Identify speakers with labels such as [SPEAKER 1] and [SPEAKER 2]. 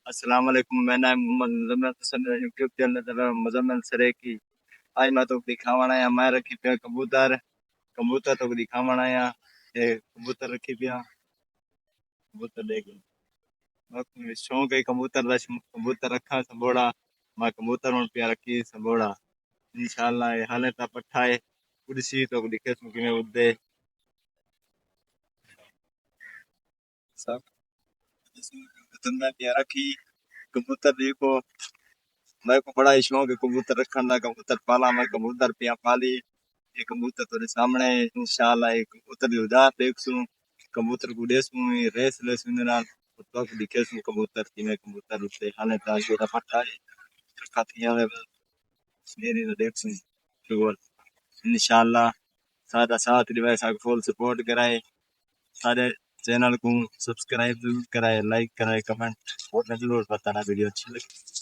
[SPEAKER 1] अस्सलाम वालेकुम। मैं नाम मोहम्मद मुजम्मिल हसन यूट्यूब चैनल तरह मुजम्मिल सरे की आज मैं तो दिखावण आया मैं रखी पिया कबूतर कबूतर तो दिखावण आया ये कबूतर रखी पिया कबूतर देख लो शौक है कबूतर दा कबूतर रखा संभोड़ा मैं कबूतर हूं पिया रखी संभोड़ा इंशाल्लाह ये हाले ता पठा है कुर्सी तो दिखे कि मैं उदे सब कबूतर पिया रखी कबूतर देखो मेरे को बड़ा ही शौक है कबूतर रखने का कबूतर पाला मैं कबूतर पिया पाली ये कबूतर तेरे सामने है, इंशाल्लाह ये कबूतर की उदार देखसूं कबूतर को देसूं ये रेस लेसूं ने नाल तो दिखेसूं कबूतर की मैं कबूतर उसे हाले ता छोटा पट्टा है खातियां में मेरी तो देखसूं शुगर इंशाल्लाह सादा साथ रिवाय सा फुल सपोर्ट कराए सारे चैनल को सब्सक्राइब जरूर कराए लाइक कराए कमेंट और जरूर बताना वीडियो अच्छी लगी।